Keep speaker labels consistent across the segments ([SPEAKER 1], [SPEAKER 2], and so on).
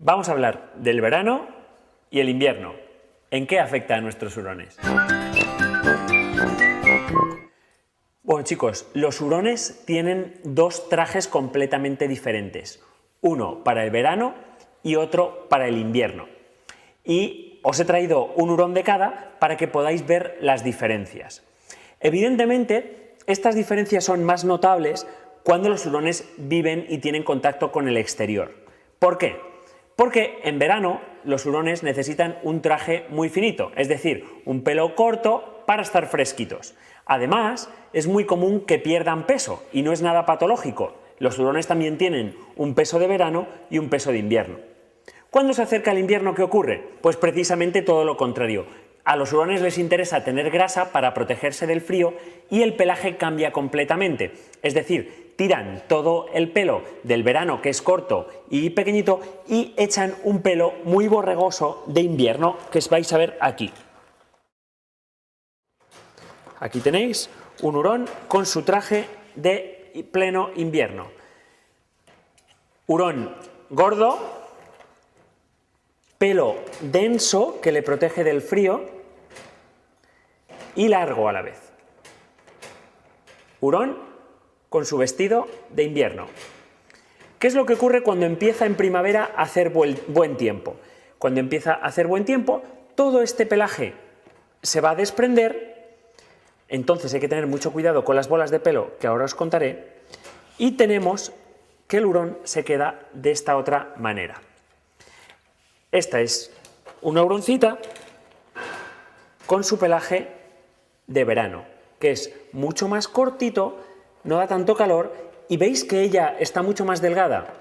[SPEAKER 1] Vamos a hablar del verano y el invierno. ¿En qué afecta a nuestros hurones? Bueno, chicos, los hurones tienen dos trajes completamente diferentes. Uno para el verano y otro para el invierno. Y os he traído un hurón de cada para que podáis ver las diferencias. Evidentemente, estas diferencias son más notables cuando los hurones viven y tienen contacto con el exterior. ¿Por qué? Porque en verano los hurones necesitan un traje muy finito, es decir, un pelo corto para estar fresquitos. Además, es muy común que pierdan peso y no es nada patológico. Los hurones también tienen un peso de verano y un peso de invierno. ¿Cuándo se acerca el invierno, qué ocurre? Pues precisamente todo lo contrario. A los hurones les interesa tener grasa para protegerse del frío y el pelaje cambia completamente. Es decir, tiran todo el pelo del verano, que es corto y pequeñito, y echan un pelo muy borregoso de invierno, que vais a ver aquí. Aquí tenéis un hurón con su traje de pleno invierno. Hurón gordo, pelo denso que le protege del frío y largo a la vez. Hurón con su vestido de invierno. ¿Qué es lo que ocurre cuando empieza en primavera a hacer buen tiempo? Cuando empieza a hacer buen tiempo, todo este pelaje se va a desprender, entonces hay que tener mucho cuidado con las bolas de pelo que ahora os contaré, y tenemos que el hurón se queda de esta otra manera. Esta es una huroncita con su pelaje de verano, que es mucho más cortito, no da tanto calor, y veis que ella está mucho más delgada.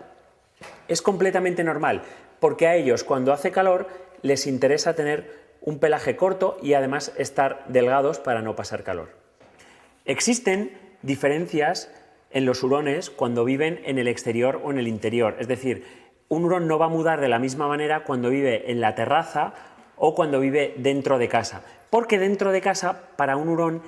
[SPEAKER 1] Es completamente normal, porque a ellos cuando hace calor les interesa tener un pelaje corto y además estar delgados para no pasar calor. Existen diferencias en los hurones cuando viven en el exterior o en el interior, es decir, un hurón no va a mudar de la misma manera cuando vive en la terraza o cuando vive dentro de casa, porque dentro de casa para un hurón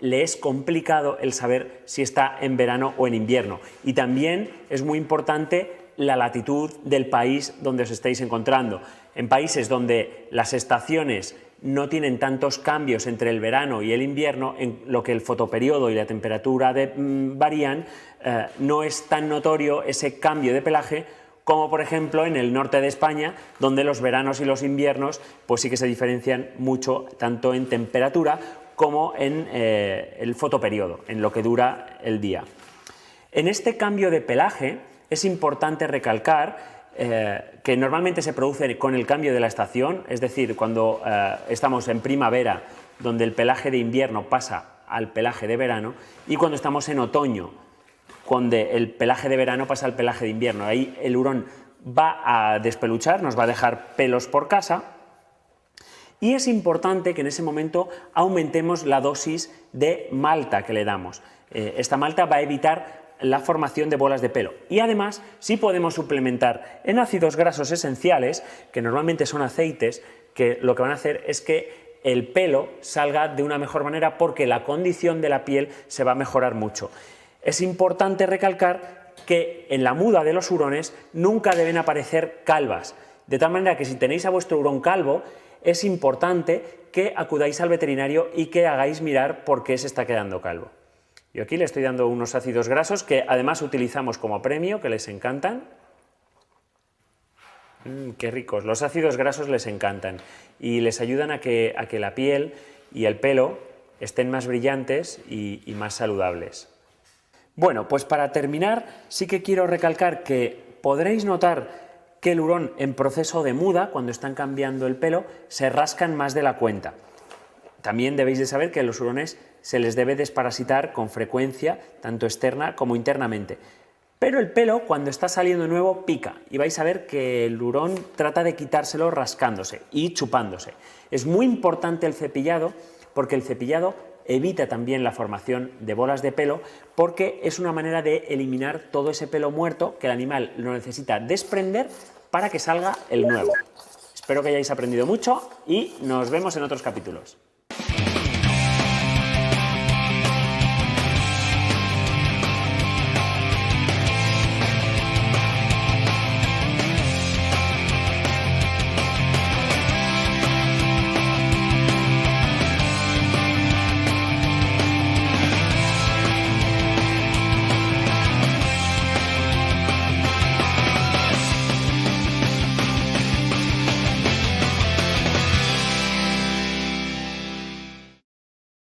[SPEAKER 1] le es complicado el saber si está en verano o en invierno. Y también es muy importante la latitud del país donde os estéis encontrando. En países donde las estaciones no tienen tantos cambios entre el verano y el invierno, en lo que el fotoperiodo y la temperatura varían, no es tan notorio ese cambio de pelaje como por ejemplo en el norte de España, donde los veranos y los inviernos pues sí que se diferencian mucho, tanto en temperatura como en el fotoperiodo, en lo que dura el día. En este cambio de pelaje es importante recalcar que normalmente se produce con el cambio de la estación, es decir, cuando estamos en primavera, donde el pelaje de invierno pasa al pelaje de verano, y cuando estamos en otoño, donde el pelaje de verano pasa al pelaje de invierno. Ahí el hurón va a despeluchar, nos va a dejar pelos por casa, y es importante que en ese momento aumentemos la dosis de malta que le damos. Esta malta va a evitar la formación de bolas de pelo, y además sí podemos suplementar en ácidos grasos esenciales, que normalmente son aceites, que lo que van a hacer es que el pelo salga de una mejor manera porque la condición de la piel se va a mejorar mucho. Es importante recalcar que en la muda de los hurones nunca deben aparecer calvas, de tal manera que si tenéis a vuestro hurón calvo, es importante que acudáis al veterinario y que hagáis mirar por qué se está quedando calvo. Yo aquí le estoy dando unos ácidos grasos que además utilizamos como premio, que les encantan. ¡Qué ricos! Los ácidos grasos les encantan y les ayudan a que la piel y el pelo estén más brillantes y más saludables. Bueno, pues para terminar sí que quiero recalcar que podréis notar que el hurón en proceso de muda, cuando están cambiando el pelo, se rascan más de la cuenta. También debéis de saber que a los hurones se les debe desparasitar con frecuencia, tanto externa como internamente. Pero el pelo, cuando está saliendo nuevo, pica, y vais a ver que el hurón trata de quitárselo rascándose y chupándose. Es muy importante el cepillado, porque el cepillado evita también la formación de bolas de pelo, porque es una manera de eliminar todo ese pelo muerto que el animal lo necesita desprender para que salga el nuevo. Espero que hayáis aprendido mucho y nos vemos en otros capítulos.